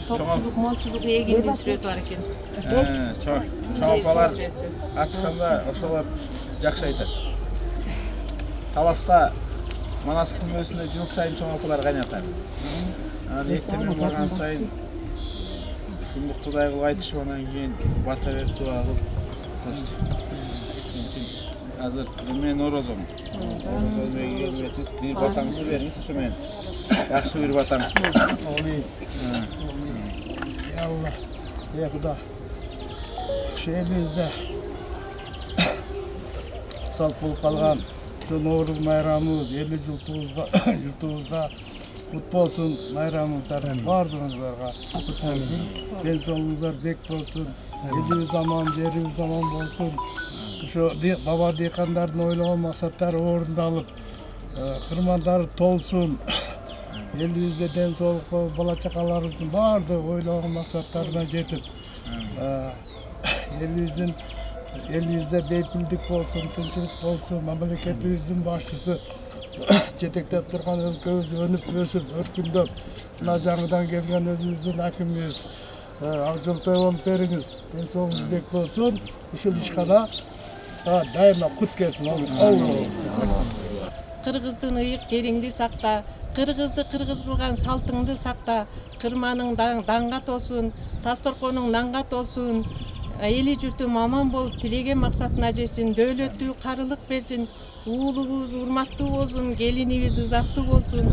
Topçuluk, molçuluk eginde süreti var eкен. Çoğapalar açıkçanda oşolar жақсы айтады. Таласта Манас күмбезінде жыл сайын çoğapalar қайнатады. Ектемен барған сайын шындықтыдай қылып айтышып анан кейін бата беріп туағып. Азыр мен орозом. Bir batаңызды беріңіз, ошо мен жақсы bir батаңыз. Allah, ey Xuda. Şu elimizde salt bulup kalgan şu Novruz bayramımız 50 yurtumuzga kut bolsun, bayramımızlar bardığınızlarga kut bolsun. Densoğluğunuzlar bek bolsun, elimiz aman, yerimiz aman bolsun. Şu baba dekanların oylanan maksatları orundalып, kırmanları tolsun. Elimizde densoğluk bala çakalarımızın bardı oylanan maksatlarına jetip. Elimizde beypildik bolsun, tinçlik bolsun, memleketimizin başçısı jetektep turgan өлkөбүz өнүп өсүп өркүндөp мына жаңыдан келген өзүбүздүн акимибиз Акжолтой болуп бериңиз, денсаулыгыңыз бек болсун, ушул ишкана дайыма кут келсин. Кыргыздын ыйык жериңди сакта, кыргызды кыргыз кылган салтыңды сакта, кырманың даңга толсун, Тасторконуң нанга толсун, эли журтум аман болуп тилеген максатына жетсин, дөөлөттүү карылык берсин, уулубуз урматтуу болсун, келинибиз ызаттуу болсун,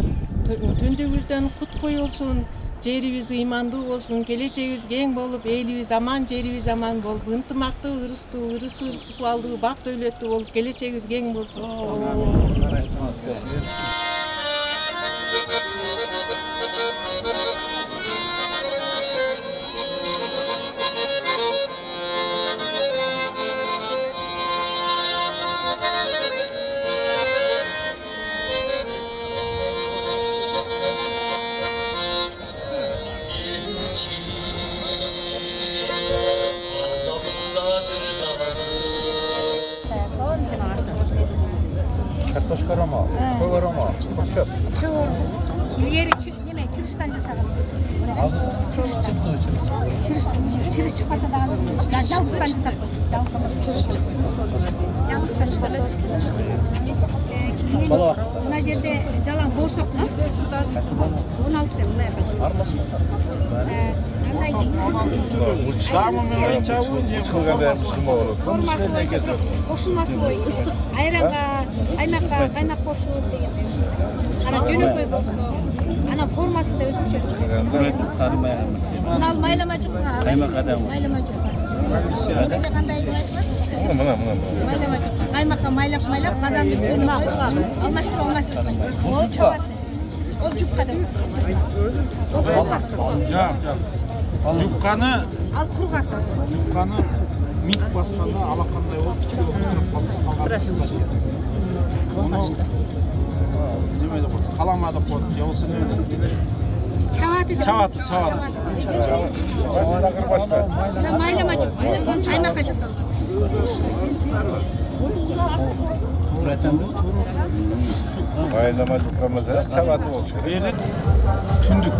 түндүгүбүздөн кут коюлсун, жерибиз ыймандуу болсун, келечегибиз кең болуп, элибиз аман, жерибиз аман болуп, ынтымактуу, ырыстуу, ырысы ыкбалдуу, бак дөөлөттүү болуп, келечегибиз кең болсун. Kartoşka roma, koy roma, çöp. Çöp. İlgeri neme çırıştan жасаған. Çırış çıkmasa da az. Жалбыстан жасап қойдық. Жалбыстан жасап. Мына жерде жалаң борсоқ. 16 деп мына жақта. Армасы мы? Андай қосылмасы ғой. Айранға, аймаққа, қаймақ қосылып дегенде үшін. Ана жөнөкөй болсо, ана формасы да өзгөчө чыгат. Мына майлама жок. Майлама жок. Негиде кандай деп айтылат? Майлама жок. Аймаққа майлап, казанды көнүп коюп, алмаштырып. Ол чабат. Ол жупка деп. Ол кургак. Жок. Жупканы ал кургак. Жупканы мит басканда алакандай болуп отуруп калган. Неме деп коет? Калама деп коет. Же болсо неме? Чабаты. Чабаты башка. Майлама жок. Аймакка жасалган. Майлама жукканмаса чабаты болуш керек. Түндүк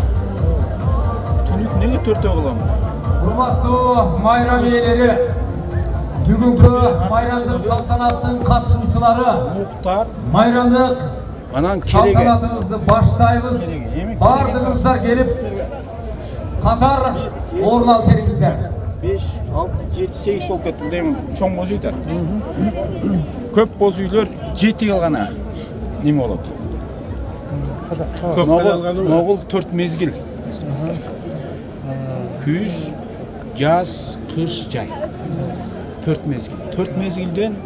неге төртөө кылам? Урматтуу майрам ээлери, бүгүнкү майрамдык салтанаттын катышуучулары, Муктар, майрамдык анан кереге салтанатыбызды баштайбыз. Бардыгыңыздар келип катар орун алып бериңиздер. 5, 6, 7, 8 болуп кеттим дейм, чоң боз үйдөр. Көп боз үйлөр 7 калгана неме болот? Ногул 4 мезгил. Күз, жаз, кыш, жай. 4 мезгил. 4 мезгилден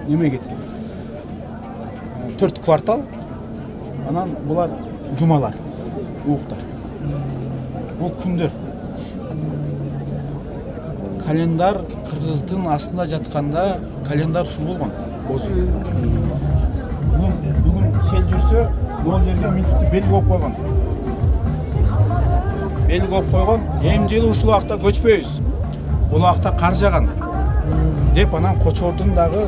неме кеткен? 4 квартал. Анан булар жумалар, уктар. Бул күндөр. Календар кыргыздын астында жатканда календар ушул болгон. Боз үй. Бүгүн сел жүрсө, бул жерге минутту белги коюп койгон. Белги коюп койгон. Эми жылы ушул убакта көчпөйбүз. Бул убакта кар жаган. деп анан Кочордун дагы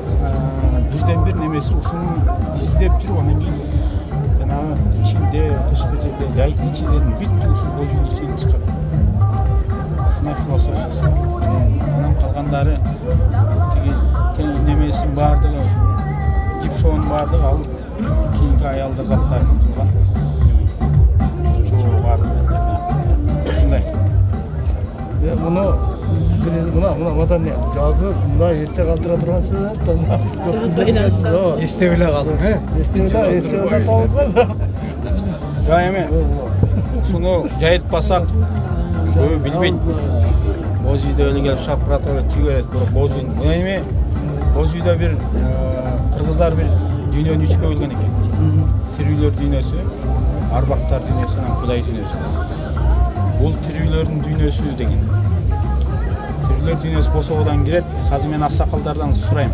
бирден бир немеси ушуну изилдеп жүрүп анан кийин жанагы ичинде кышкы жерде жайык ичинен бүттү ушул божунун ичинен чыгат. Ушундай философиясы. Анан калгандары тиги немесин баардыгы жипшоонун баардыгы алып кийинки аялдар заттарын кылган. Ушундай. Муну мына жазып мындай эсте калтыра турган сөз Эсте эле калып, эсте табызган. Жок эме. Ушуну жайылтпасак көбү билбейт. Боз үйдө эле келип шапыратып тиге берет, бирок боз үй. Мына эме боз үйдө бир кыргыздар бир дүйнөнү үчкө бөлгөн экен. Тирүүлөр дүйнөсү, арбактар дүйнөсү, анан Кудай дүйнөсү. Бул тирүүлөрдүн дүйнөсү деген. Тирүүлөр дүйнөсү босогодон кирет. Азыр мен аксакалдардан сурайм.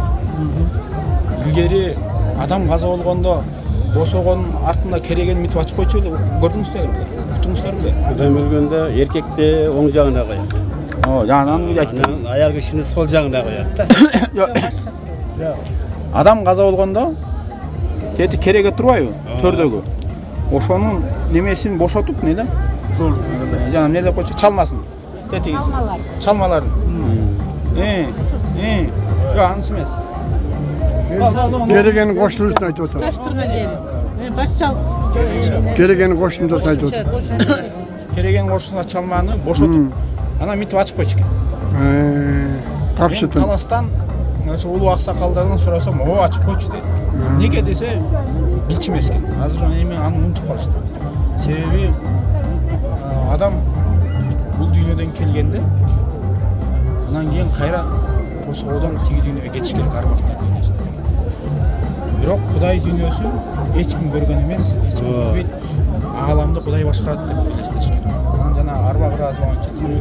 Илгери адам каза болгондо босогонун артында кереген митип ачып койчу эле. Көрдүңүздөр беле? Уктуңуздар беле? Кудай өлгөндө эркекти оң жагына коет. Жанагы айтты. Аял кишини сол жагына коет да. Адам каза болгондо тети кереге турбайбы? Төрдөгү. Ошонун немесин бошотуп, неде? Жанагы эмне деп койчу? Чалмасын. Тетигиси. Чалмаларын. Жок, анысы эмес. Керегенин коштуусун айтып атат. Таштырган жери. Баш чалгыс. Керегенин коштуусун айтып атат. Кереген кошуна чалманы бошотуп, анан митип ачып койчу экен. Каршы Мен таластан ошо улуу аксакалдардан сурасам, ачып койчу дейт. Неге десе, билчү эмес экен. Азыр эми аны унутуп калышты. Себеби адам бул дүйнөдөн келгенде анан кийин кайра босогодон тиги дүйнөгө кетиш керек, арбактар дүйнөсүнө. Бирок Кудай дүйнөсү эч ким көргөн эмес, эч ким билбейт. Ааламды Кудай башкарат деп элестеш керек. Анан жана арба ыраазы боюнча тирүү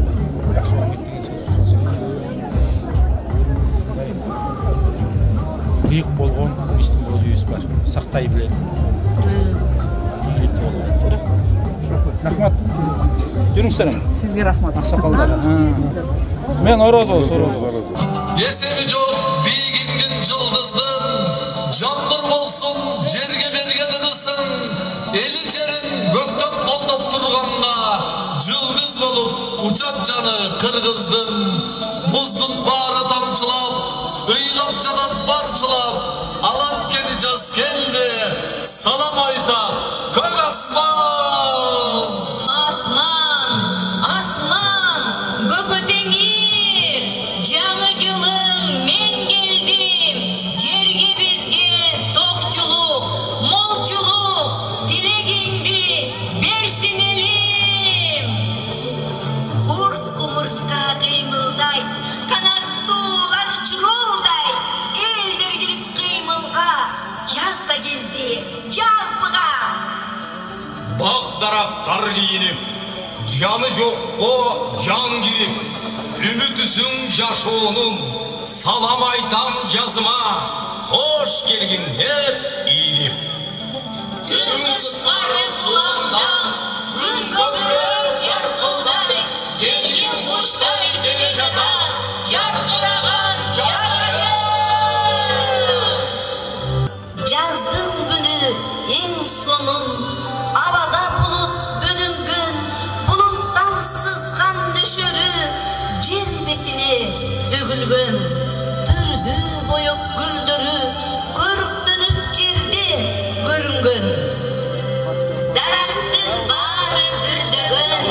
жакшы болуп кеткен сөз ушул себептен. Бийик болгон биздин боз үйүбүз бар. Сактай билет. Ийгиликтүү болот. Рахмат. Жүрүңүздөр. Сизге рахмат. Аксакалдар. Мен орозобуз. Есеби жок бийигиңдин жылдыздын, жамгыр болсун жерге берген ырысын, эл жерин көктөн колдоп турганга жылдыз болуп учат жаны кыргыздын. Муздун баары тамчылап, ыйлап жатат барчылап, алат кени жаз келди, салам айтап көк асман. Daraqtar kiyinip, yanı jokko yan girip, ümitüsün yaşoğunun salam aytam yazıma, hoş gelgin hep iyilip. Günümüz sarı bulandan, gün kömürü çarkılday, gelgin kuştay dene jatan, yargıragan yarayı. Jazdın günü en sonun, Avada bulut bölüngün, buluttan sızgan düşürü, cer betine dögülgün, türdü boyup güldürü, körüp dönüp jerde görüngün. Daraktın bari güldөгөн,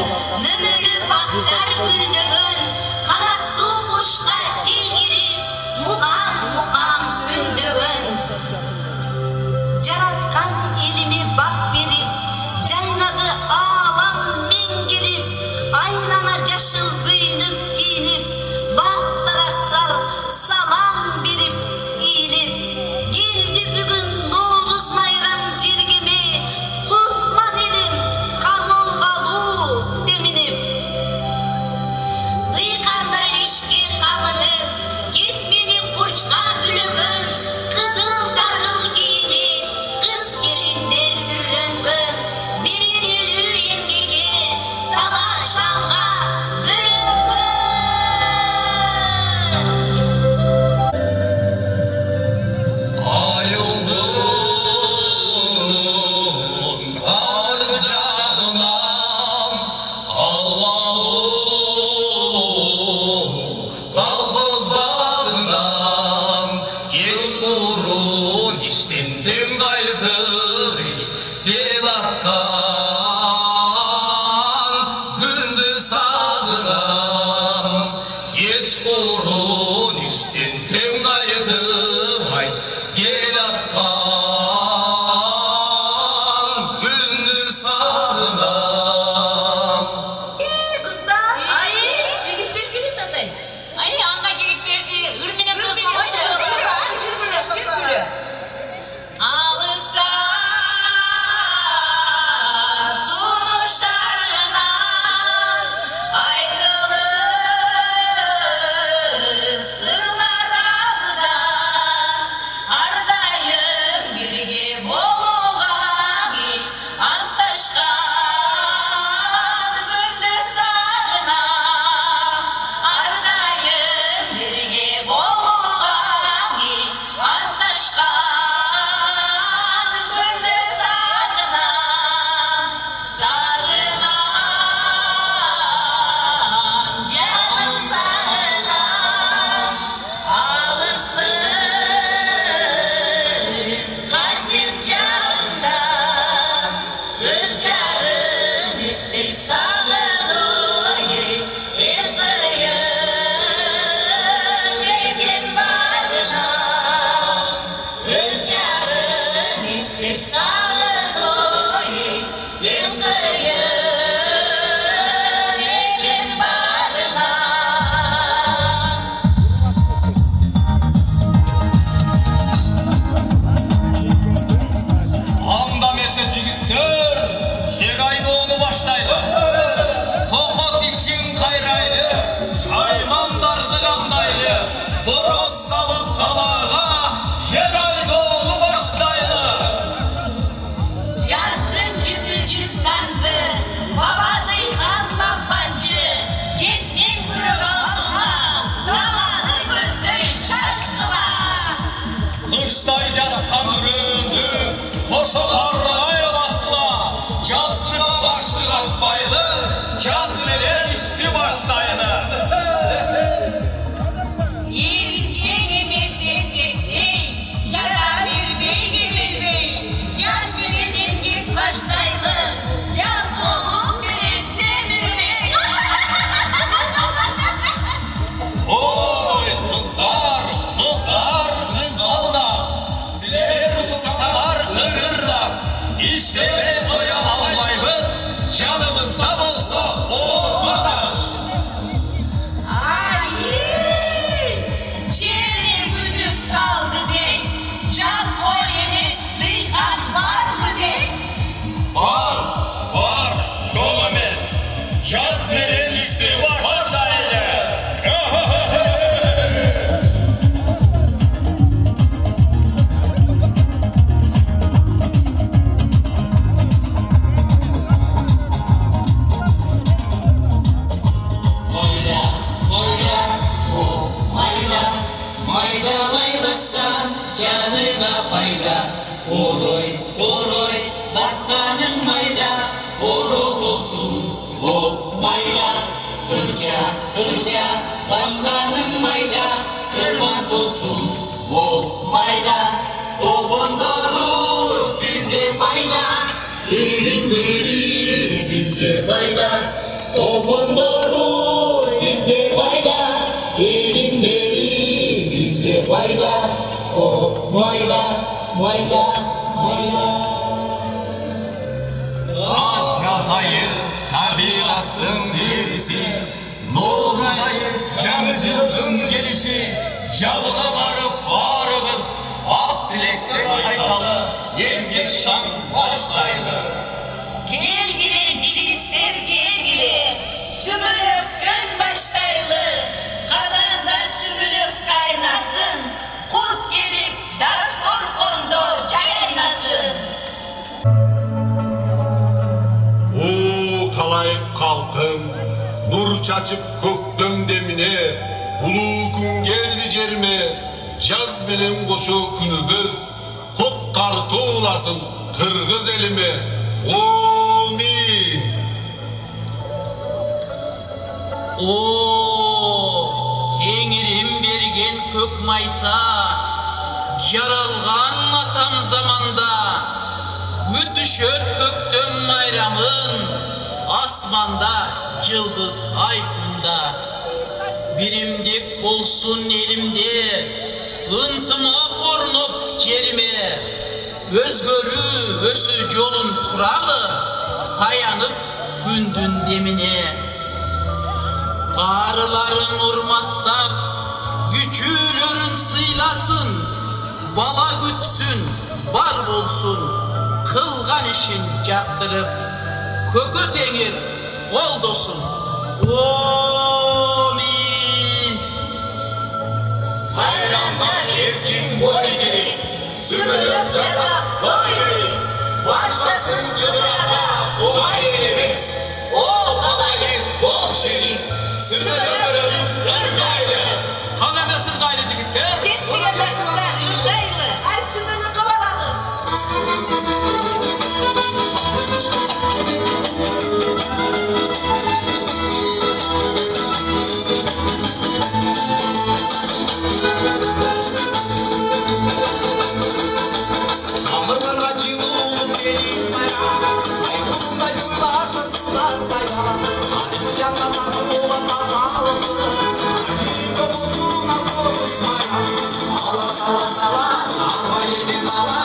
nömürü baktar güldөгön, kanatlı kuşka tilgirip, muqam muqam ündөгön. Jaratkan elimi bak berip, jaynadı ağlam men gelip, aylana jaşıl güynük giyinip, bak daraklar salam berip, kurun iştendin kaydır gel atkan gündüz sağıram geç kurun iştendin kaydır gel atkan gündüz sağıram. Kızlar, ay jigitler gelin aday. Ay anda jigitlerdi, ürmene kızlar başlıyor. Alışta sunuşlarından ayrılıp sırlar abdan ardayım birge boğuğani antaşkan günde sağınam ardayım birge boğuğani antaşkan günde sağınam sağınam canım sağınam ağlasın kalbim candan öz yarın ister sağlığı erkayım evim barına öz yarın ister sağlığı erkayım evim barına. Anda mesajı gitter, yer ayda onu başlaydı. Sokak işin kayraylı, aymandardı gandaylı. Boros salıp kalağa, yer ayda onu başlaydı. Yazdım cüdücüttandı, babaday kanmak bancı, gittin kırık altıma, dağlanı gözleri şaşkıla. Kıştay yattan ürünü, koşular ay bastıla. Yazlığa başlık atmaydı, yazmele düştü başlaydı. Yiyeceğimiz devletti, yara bir beyni bilmeyi, can biledim git başlaydı, can olup bir semirmeyi. Oy kızlar, kızlar, kızlar, sizleri tutsalar kırırlar. İşte böyle koya almayız, canımızda olsa olmaz. Ay, ciğerim güdüp kaldı dey, can koy emes dıykan var mı dey? Var, var, yol emez. Yazmelerin işte başlaydı. Mayda, mayda, oh mayda, maydalaymasan canına payda. Oroy, oroy, bastanın mayda, orok olsun, oh mayda. Kırca, kırca, bastanın mayda, kırmak olsun, oh mayda. O bondoru size fayda, ürün biri bizde fayda. O bondoru sizde fayda, ürün biri bizde fayda. O mayda, mayda, mayda. Ah yaz ayı, tabiatın birisi. Nohuz ayı, canıcılığın gelişi. Yavuna varıp varımız, ah dilekte aydalı. Yengeç şan başlaydı. Gel gire çiğitler gel gire, sümürüp ön başlaylı. Kazanda sümürüp kaynasın, kurt gelip das korkondo caynasın. Kalayıp kalktım, nur çaçıp köktüm demine. Ulu gün geldi cerime, yaz bilen koşu günümüz. Kut tartı olasın kırgız elime, amin. O Tengrim bergen kök maysa, Yaralgan atam zamanda Gütüşör köktüm bayramın Asmanda yıldız aykında Birimdik bolsun elimde Hıntıma korunup cerime Özgörü ösü yolun kuralı Tayanıp gündün demine Karıların urmattap Güçülörün sıylasın Bala gütsün, bar bolsun Kılgan işin cattırıp Kökü tengir, kol dosun Amin. Sayrandan erkin boy gibi Sümülür ceza koy gibi Başlasın yıllarda umay elimiz O kalayım bol şerik Sümülürün ırgaylı Kanakasın gayrı jigitler Gitti yerler kızlar yurdaylı. Ay sümünü kavalalı. Amırlara cıvıldım benim bana Aykırımda yıllarsa sular sayar Adım yanlardan olan azalıdır Acıcıkta bozulun akılsız maya Allah sala sala Sarma yedin ala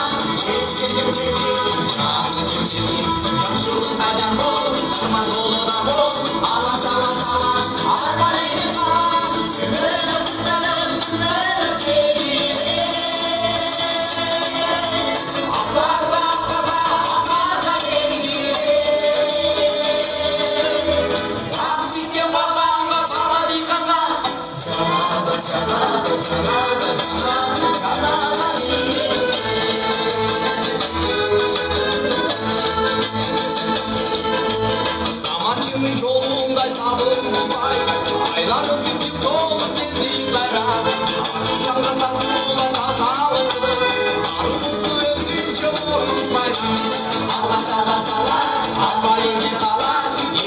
Eskicim dedim Çağıcım dedim Yaşılın kacan bol Kırma dolu da bol Allah sala sala Arma yedin ala Sümürüm sümürüm sümürüm kelime Akbarda akbarda akbarda kelime Vaktikke babanga baharikanga Canada canada canada canada canada Samancının yolunda savunmay Ayların bütün dolu kendi bayrağı Yandan tatlılar azalıdır Armutlu özünce vurmuş bayrağı Salla salla salla Arba yenge kala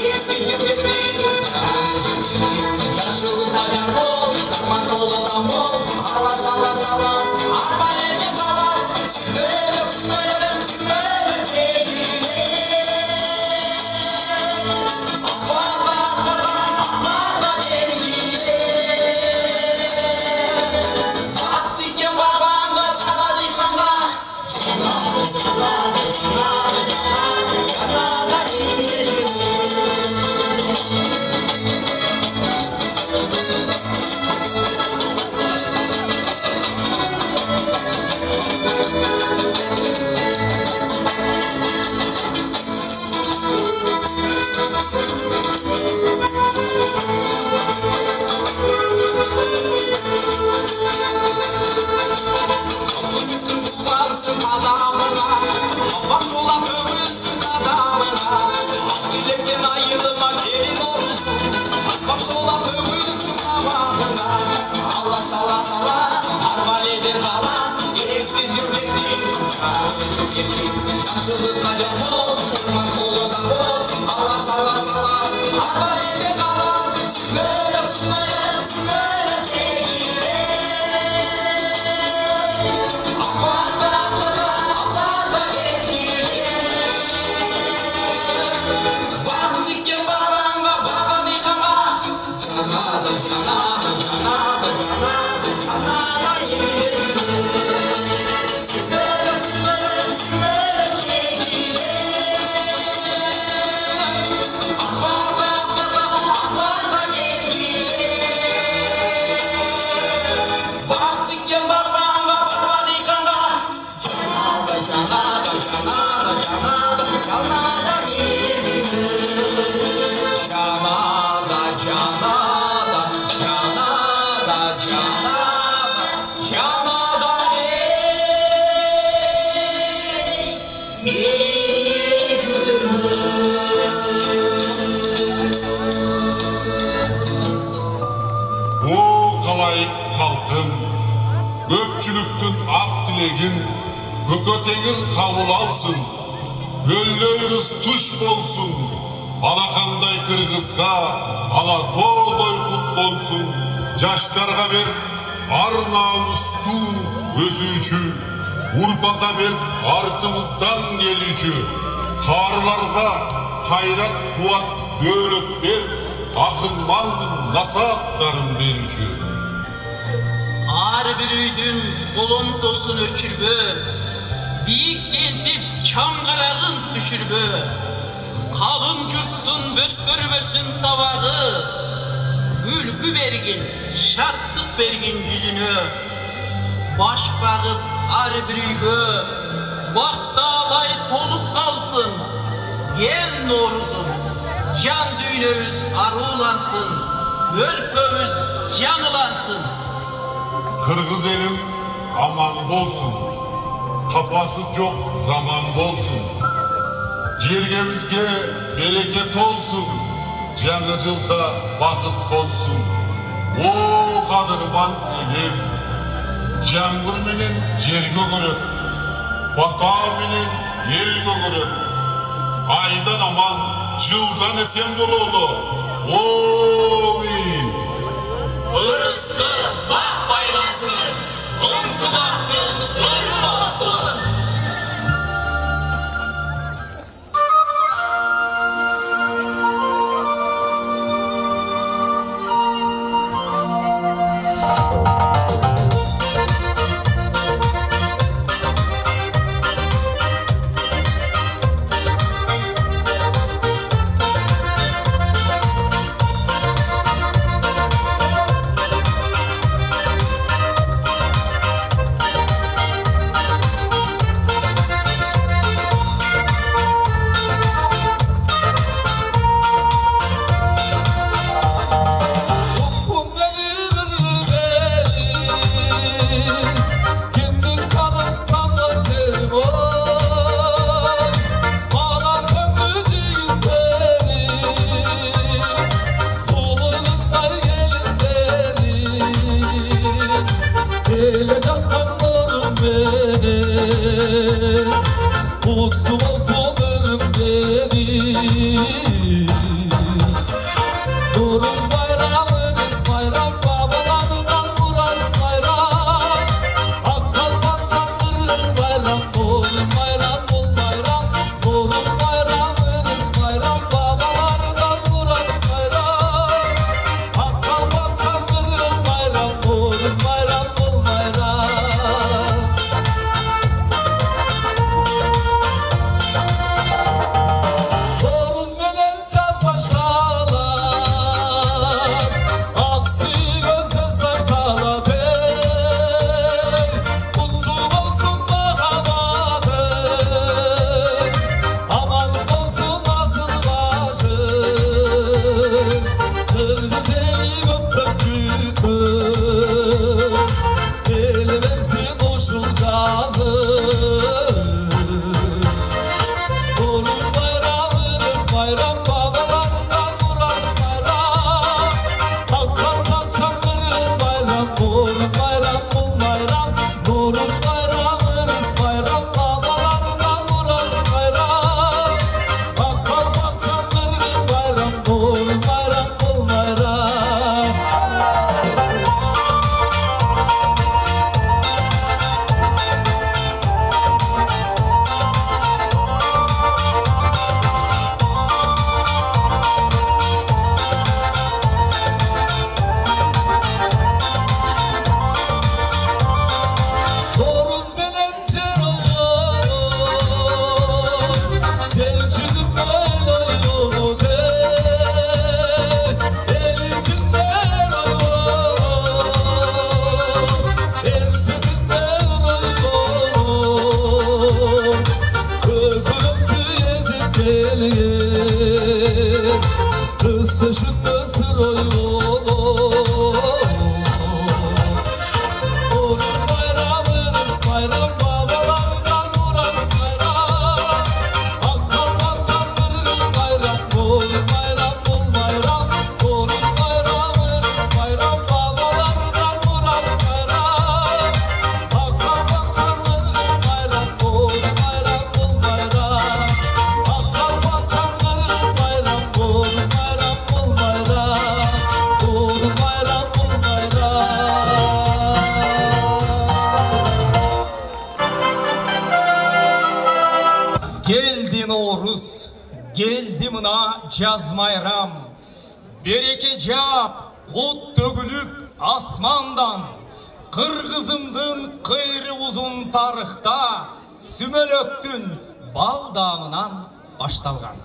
Eski cimridir Yaşılın bacan bol Kırman dolu da bol Salla salla salla Arba yenge kala Sümürüm sümürüm sümürüm kelime Akbarda akbarda akbarda kelime Vaktikke babanga baharikanga Canada canada canada canada canada Varsın adamına Bak ola kıvırsın adamına Dilekten ayrılma gelin olsun Bak ola kıvırsın adamına Allah sala sala Arbalede kala Eski cümletin Yaşılı kacan bol Kırman kolu da bol Allah sala sala Arbalede kala Sümürüm sümürüm sümürüm kelime Akbarda akbarda akbarda kelime Vaktikke babanga baharikanga Canada canada canada canada canada Sümürüm sümürüm sümürüm kelime Akbarda akbarda akbarda kelime Vaktikke babanga baharikanga Canada canada canada canada canada kelime Canada canada canada canada Bu kalayık halkım Köpçülüktün ak dilegin Kököteğin kabul alsın Göllöyürüz tuş bolsun Alakanday kırgızga Ala doğdoy kut bolsun Caşlarga ver Ar namustu өсүүчү, урпакка бел артыбыздан келүүчү, каарыларга кайрат кубат дөөлөт бер, акын малдын насааттарын берүүчү. Ар бир үйдүн коломтосун өчүрбө, бийиктентип чаңгарагын түшүрбө, калың журттун бөскөрбөсүн табагы, күлкү берген, шаттык берген жүзүнө, баш багып ар бир үйгө, бакталай толуп калсын, эл Ноорузун, жан дүйнөбүз арулансын, өлкөбүз жаңылансын. Kırgız elim aman bolsun, kapası çok zaman bolsun. Yergemizge bereket olsun, жаңы жылda bakıp olsun. O kadırman elim, жаңгыр менен жерге көрөp, бата менен элге көрөp. Aydan aman, жылдан esen bololu. Omin. Irıskı bak baylasın, untu baktın ölüm olsun. Келди Novruz, geldi mına caz bayram. Bereke jap, kut tөгülüp asmandan. Kırgızımdın kıyrı uzun tarıhta Sümölöktün baldağından baştalgan.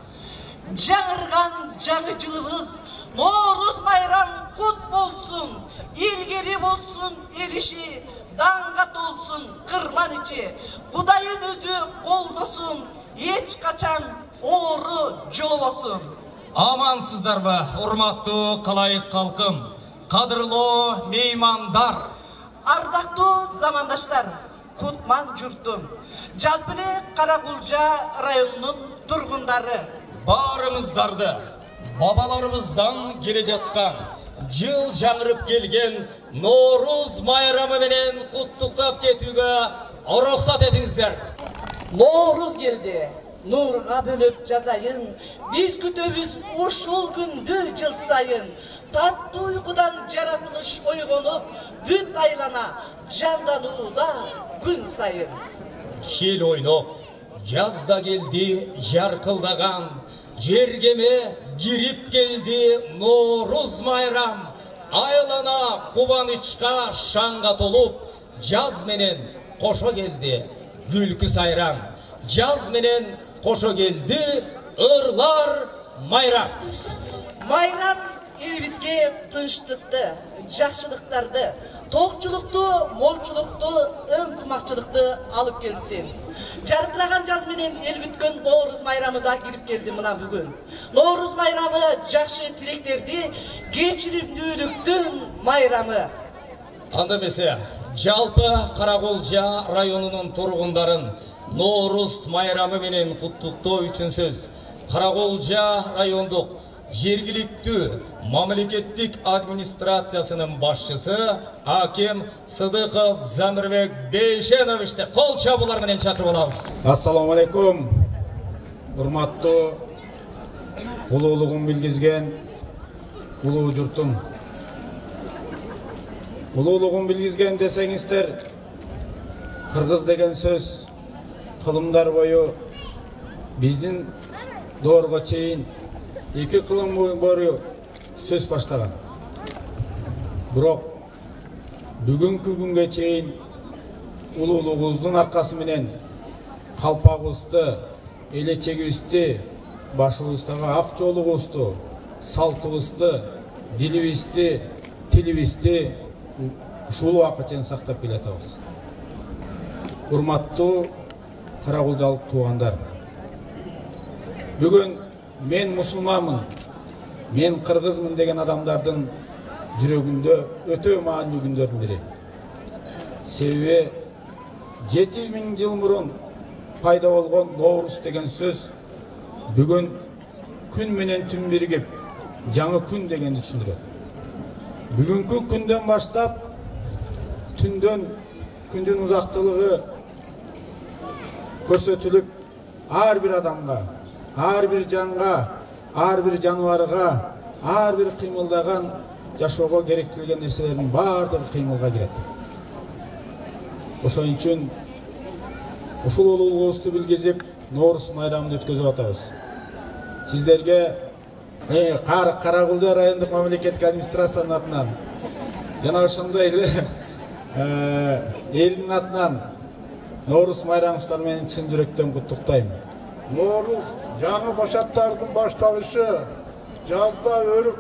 Жаңырған жаңычылыбыз Novruz bayram kut bolsun, ilgeri bolsun erişi, dangat olsun kırman içi. Kudayım özü koldosun, hiç kaçan oğru jolobоsun. Amansızlar be, urmatlı kalayık kalkım, kadırlı meymandar. Ардактуу замандаштар, Кутман журтум, Жалпылы Каракулжа районунун тургундары. Barımızdardı, babalarımızdan gele жатқан, жыл жаңырып келген Novruz bayramı menen kutlуктап кетүүгө уруксат этиңиздер. Novruz geldi, nurga bölüp жазайын, biz kütöbüz ушул күндү жыл сайын. Tatlı uykudan yaratılış oygonup, büt aylana, jandanıuda gün sayın. Şel oynop, yaz da geldi, yarkıldagan, Жергеме girip geldi Novruz bayram. Aylana kubanычка şanga tolup, Yaz menen koşo geldi gülkü sayran. Yaz menen koşo geldi ırlar mayram. Mayram elibizge tınçlıkты, жақшылықтарды, тоқчылықты, молчылықты, ынтымақчылықты алып келсин. Жарқыраған жаз менен ел күткөн Novruz майрамы да кирип келди мына бүгүн. Novruz майрамы жакшы тилектерди, кечиримдүүлүктүн майрамы. Анда эмесе, жалпы Каракулжа районунун тургундарын Novruz майрамы менен куттуктоо үчүн сөз Каракулжа райондук жергиликтүү мамлекеттик администрациясынын башчысы Аким Сыдыков Замирбек Бейшеновичти кол чабуулар менен чакырып алабыз. Ассаламу алейкум. Урматтуу улуулугун билгизген улуу журтум. Улуулугун билгизген десеңиздер, кыргыз деген сөз кылымдар бою биздин доорго чейин 2 кылым бою сөз баштаган. Бирок бүгүнкү күнгө чейин улуулугубуздун аркасы менен калпагыбызды, элечегибизди, башыбыздагы ак жолугубузду, салтыбызды, дилибизди, тилибизди ушул убакытын сактап келатабыз. Урматтуу Каракулжалык туугандар, бүгүн мен мусулманмын, мен кыргызмын деген адамдардын жүрөгүндө өтө маанилүү күндөрдүн бири. Себеби 7000 жыл мурун пайда болгон Novruz деген сөз бүгүн күн менен түн биригип жаңы күн дегенди түшүндүрөт. Бүгүнкү күндөн баштап күндүн узактылыгы көрсөтүлүп, ар бир адамга, ар бир жанга, ар бир жаныбарга, ар бир кыймылдаган жашоого керектелген нерселердин баардыгы кыймылга кирет. Ошон үчүн ушул улуулугубузду билгизип, Novruz майрамын өткөзүп атабыз. Сиздерге Каракулжа райондук мамлекеттик администрациянын атынан жана ошондой эле элдин атынан Novruz майрамыңыздар менен чын жүрөктөн куттуктайм. Novruz жаңы башаттардын башталышы, жазда өрүк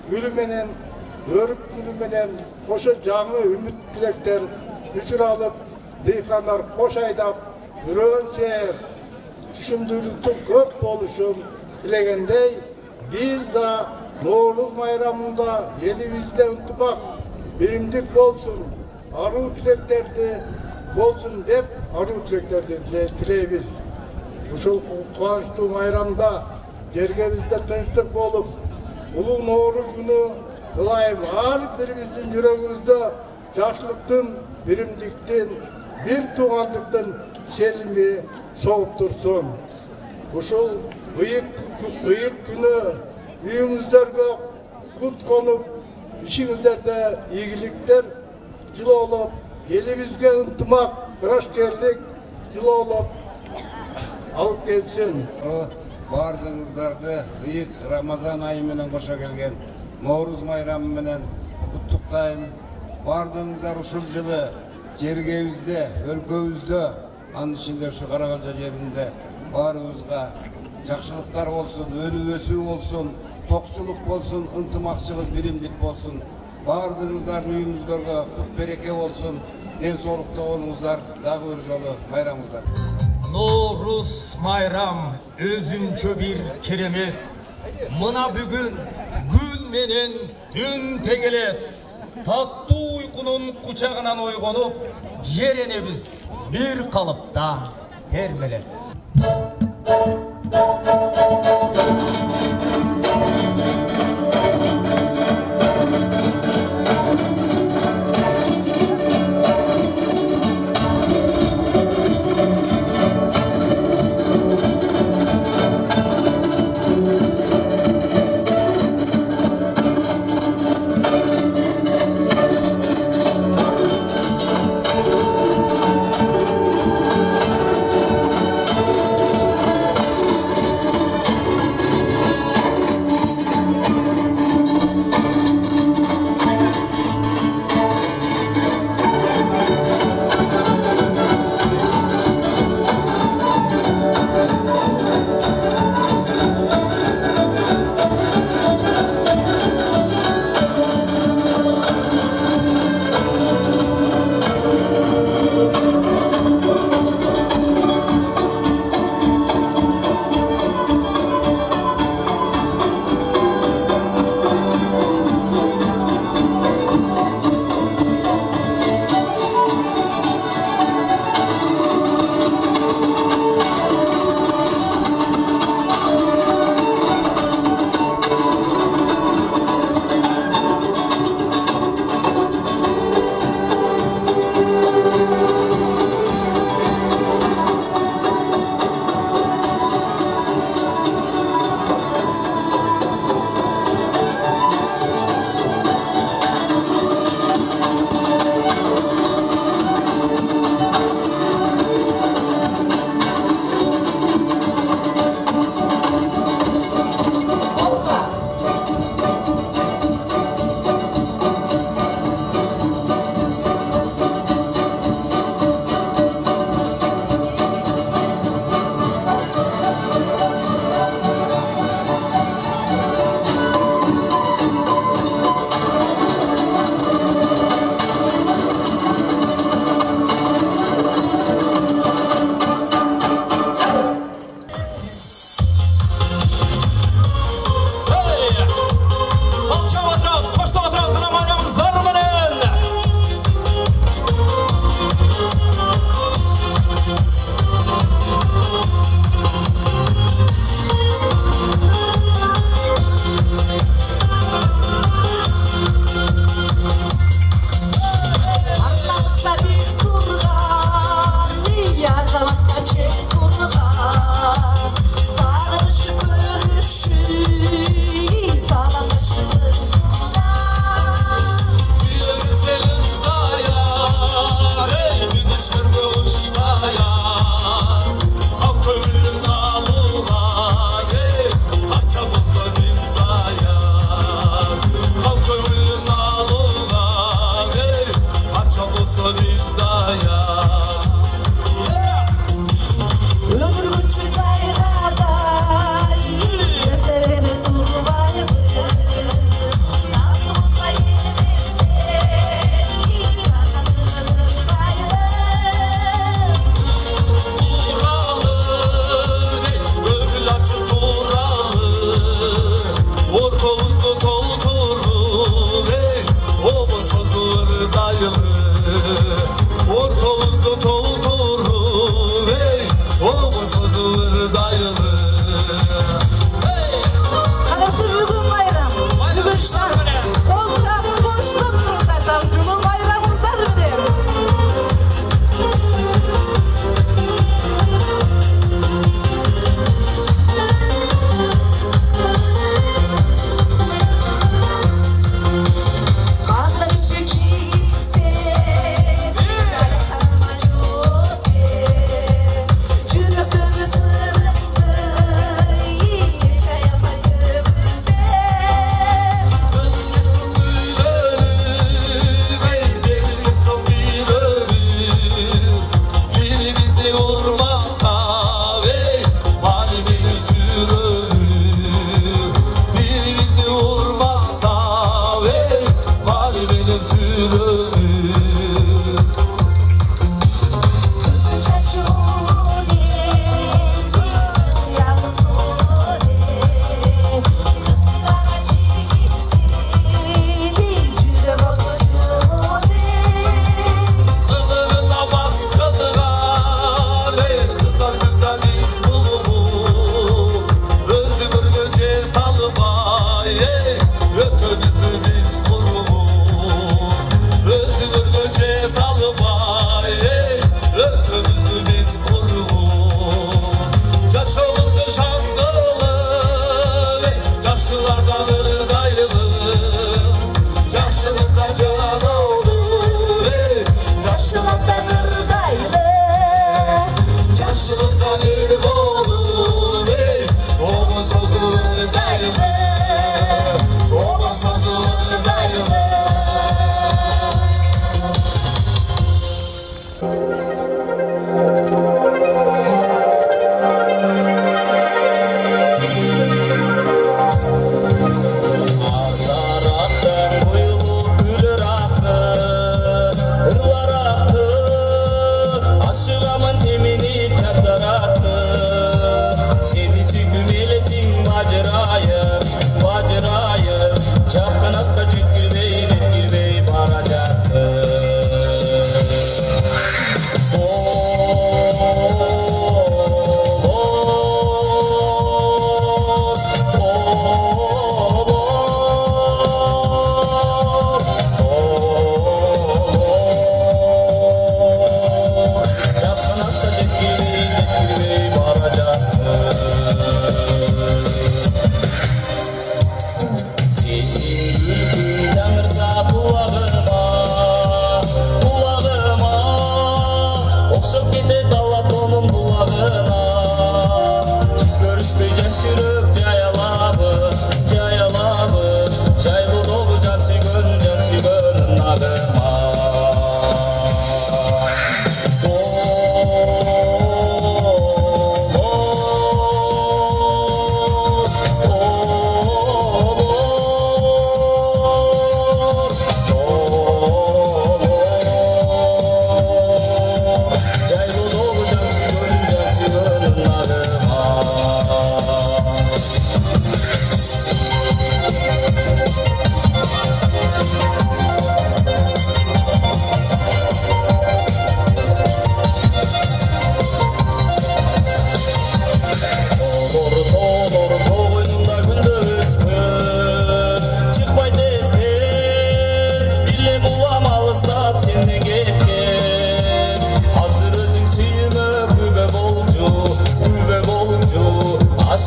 гүлү менен кошо жаңы үмүт тилектер үчүр алып, дыйкандар кош айдап, үрөн сээп, түшүмдүүлүктүн көп болушун тилегендей, биз да Novruz майрамында элибизде ынтымак, биримдик болсун, аруу тилектерди болсун деп, аруу тилектерди тилейбиз. Ушул кубанычтуу майрамда жергебизде тынчтык болуп, улуу Novruz күнү ылайым ар бирибиздин жүрөгүбүздө жакшылыктын, биримдиктин, бир туугандыктын сезими согуп турсун. Ушул ыйык күнү үйүңүздөргө кут конуп, ишиңиздерде ийгиликтер жылоолоп, элибизге ынтымак, бирашкерлик жылоолоп, алып келсин. Бардыңыздарды ыйык Рамазан айы менен кошо келген Норуз майрамы менен куттуктайм. Бардыңыздар ушул жылы жергебизде, өлкөбүздө, анын ичинде ушу Каракалжа жеринде баарыбызга жакшылыктар болсун, өнүп өсүү болсун, токчулук болсун, ынтымакчылык, биримдик болсун. Бардыңыздардын үйүңүздөргө кут береке болсун, ден соолукта болуңуздар, дагы бир жолу майрамыңыздар. Норуз майрам өзүнчө бир керемет. Мына бүгүн күн менен түн теңелет. Таттуу уйкунун кучагынан ойгонуп, жер энебиз бир калыпта термелет.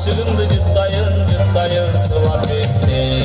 Aşığımdı cıtlayın cıtlayın sıvat etsin.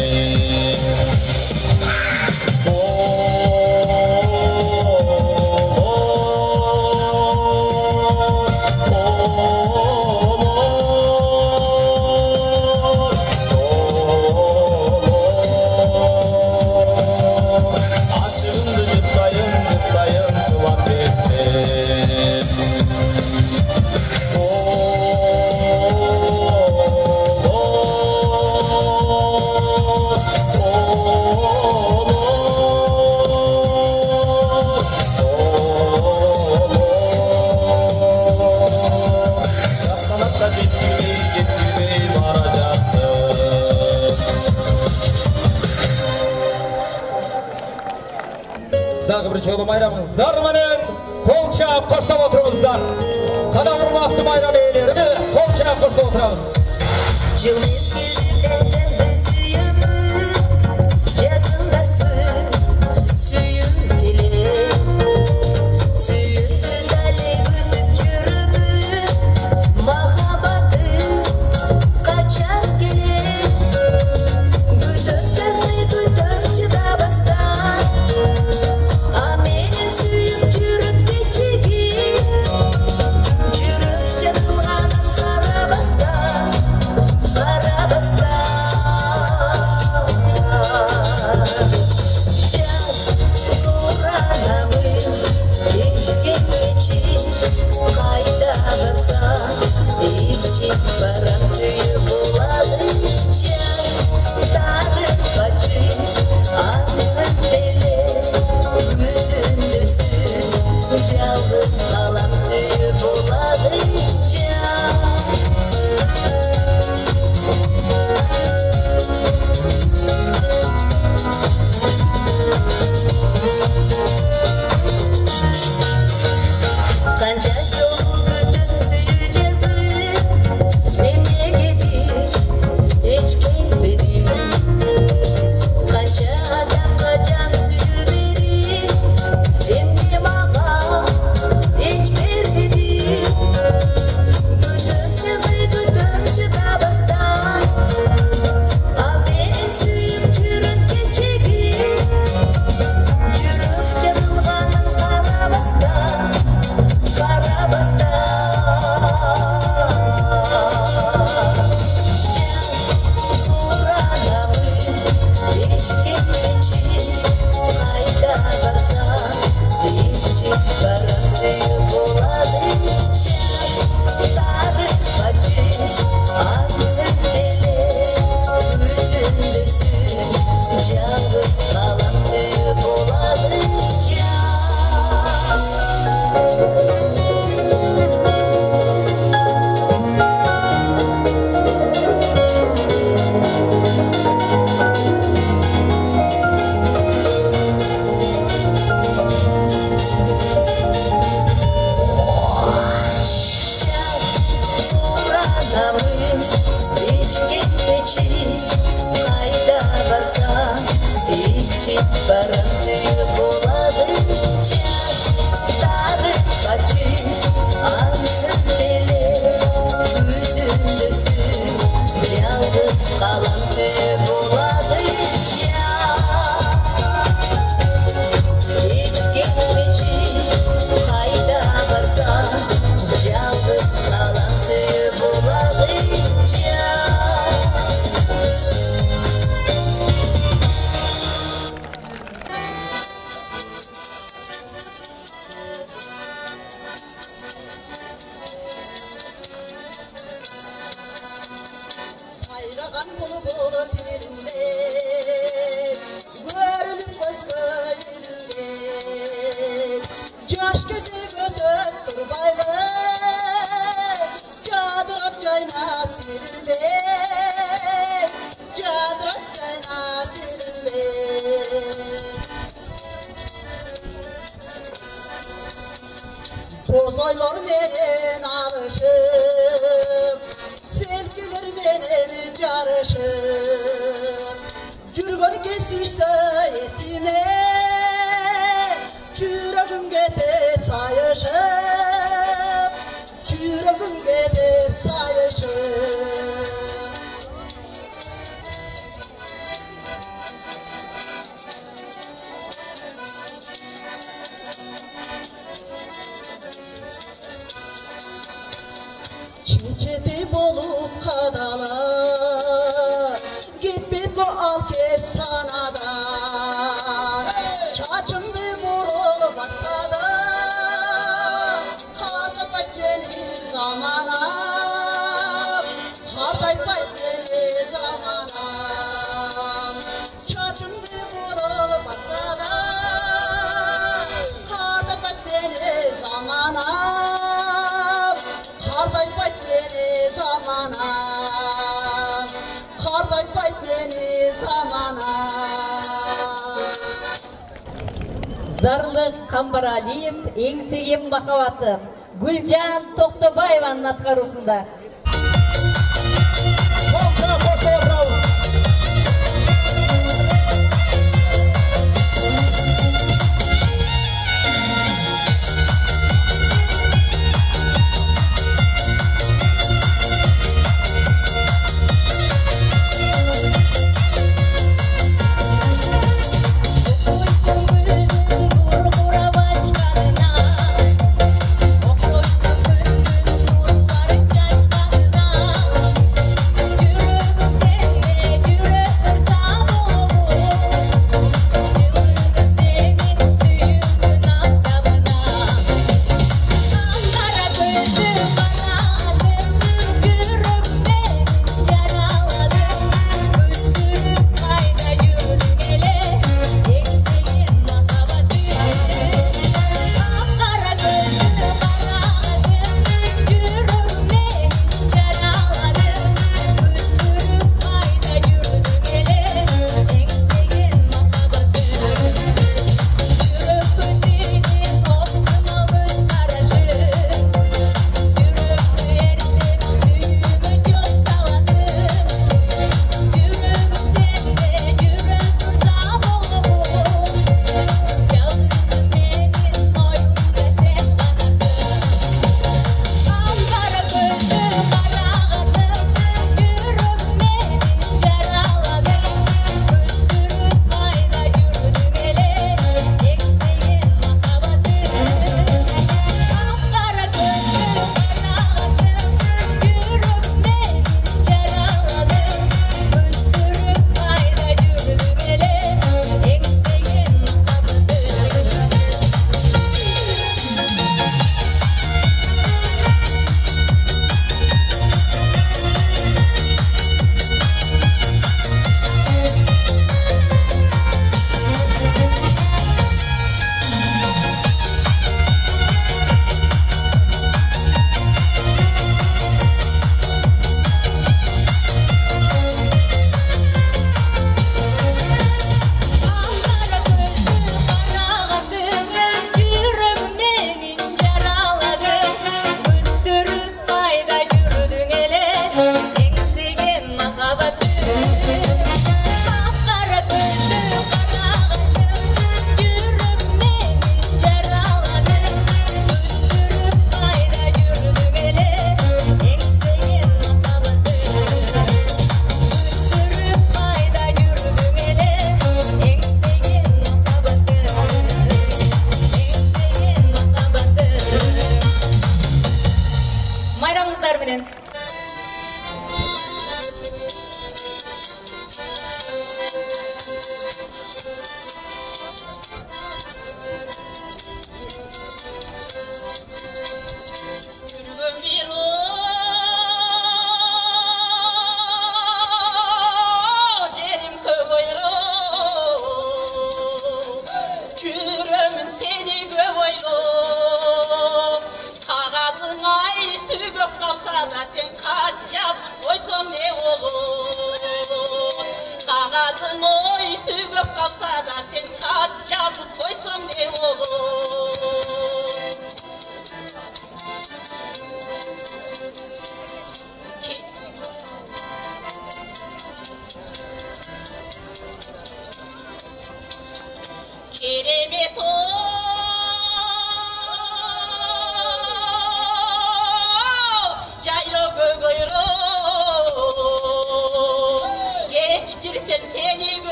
Дағы бір жолы майрамыңыздар менен қол чап қоштап отырыңыздар. Қана құрмақты майрам иелері қол чап қоштап отырамыз. Bozaylar menen alışıp, sevgiler menen carışıp, Yürgün geçtiyse esime, Yüreğim gidip sayışıp, Yüreğim gidip sayışıp. Çeçedi bolup kadalar Gitmedi al kes sanadan Çaçımdı vurul basada Karda patleni zamana Karday patleni zamana Çaçımdı vurul basada Karda patleni zamana Karday patleni zamana Karday patleni zamana Zarlı Kambar Aliyev, Engsegen Makavatı, Gülcan Toktobayeva'nın atkarusunda.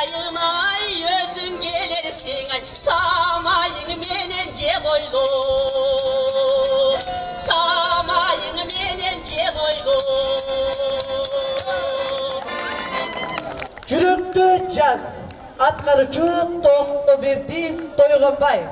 Samayın ay özün gelirsin ay Samayın menen jel oylu Samayın menen jel oylu Жүректі жаз, атқарушы Тоқтыбердиев Тойғанбаев.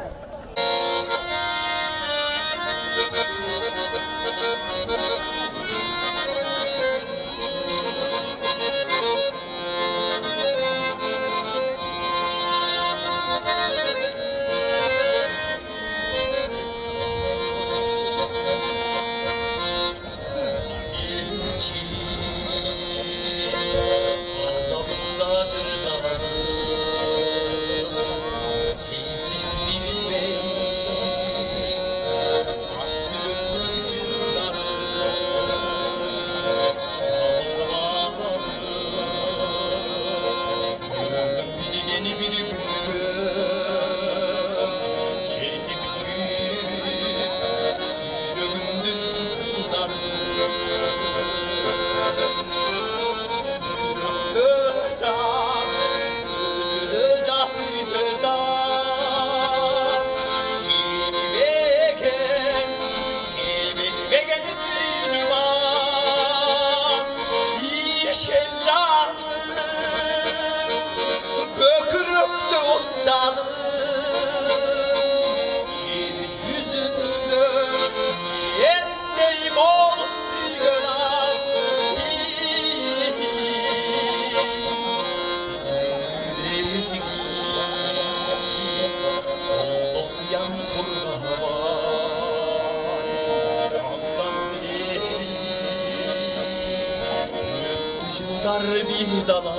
Bir dalar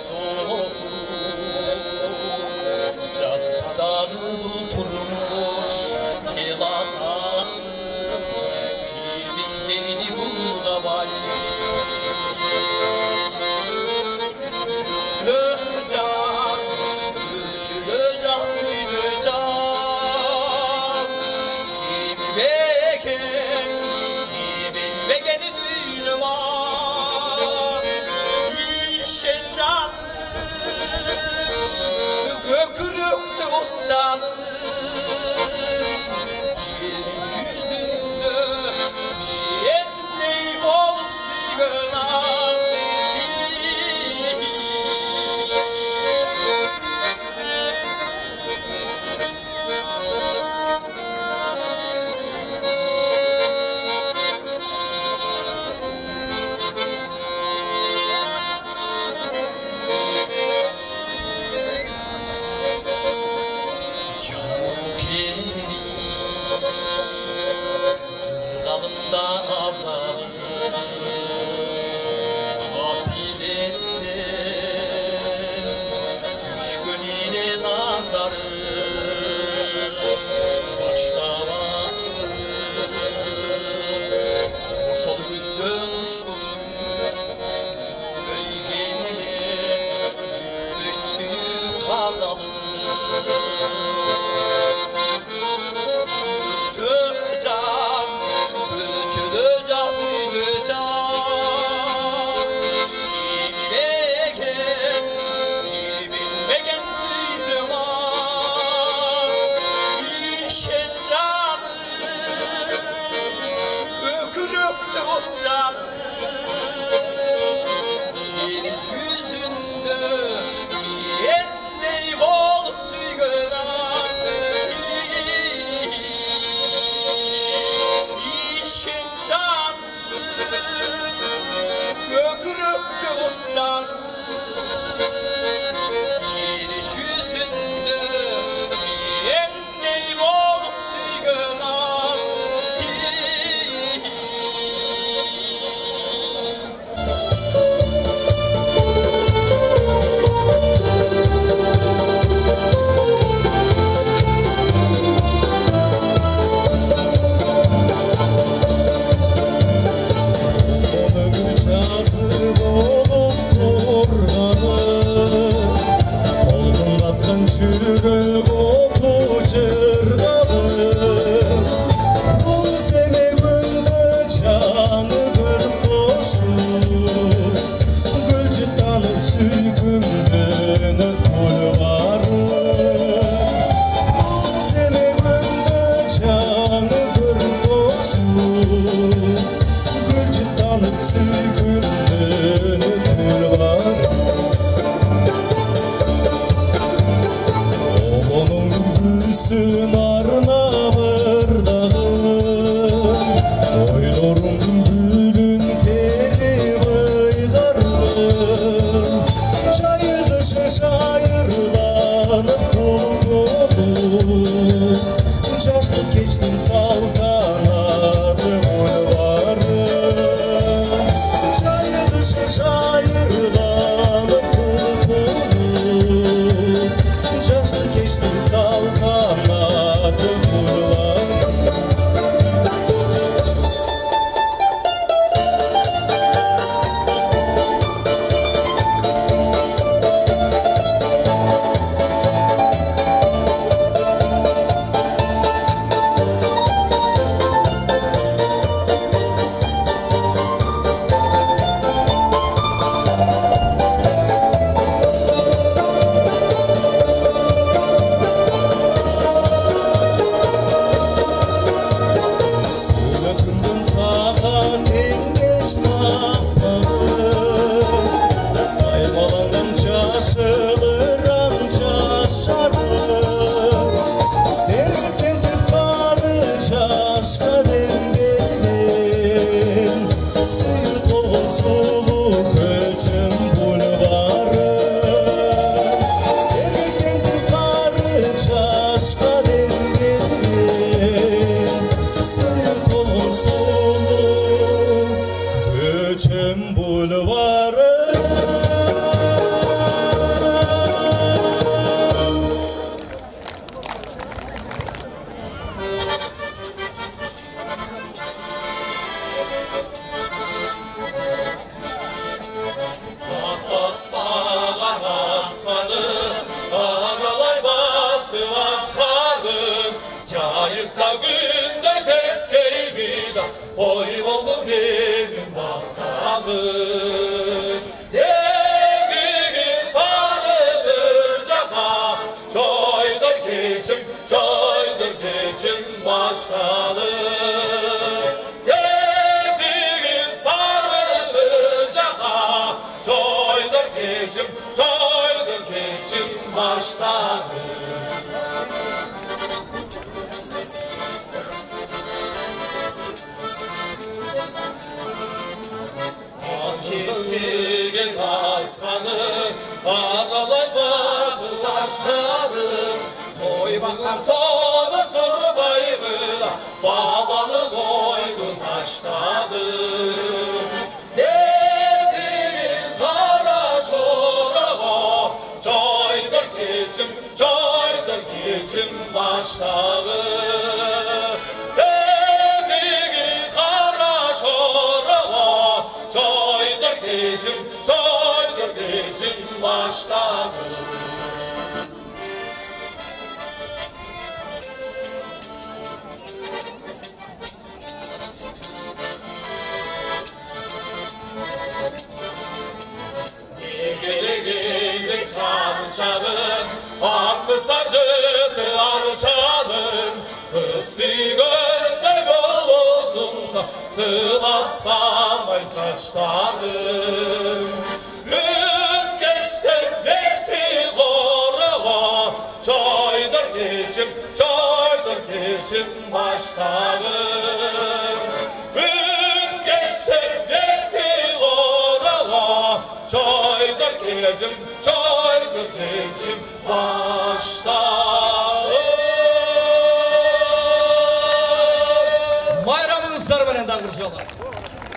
soğuk Catsa dağıl turmuş Elatağız Sizin beni burada var Kıracağız Gülcüleceğiz Gülcüleceğiz Kimi beken Kimi bekenin düğünü var Atlaspağan aslanı aralay basıp atkardım. Yayıkta günde tezkeyi bir da koy oldu benim bakalım. Devimi sarıdır cana, coydur geçim başladı. Devimi sarıdır cana, coydur geçim başladı. Kimliğin aslanı ağlayacağız taşlarım. Koy bakar sonu durmayımı da bağlanı koydun taşladım. Derdiniz kara şorava, coydur geçim başladı. Derdiniz kara şorava, coydur geçim başladı. Gele çalın, aklı sancıdı arçalın. Kız gönde yol uzunda, sılapsam ay taşlarım. Gün geçse bekti korava, coydur geçim başlarım. Gün geçse bekti korava, coydur geçim başlarım. Bayramınızlar bilen dağırcılar.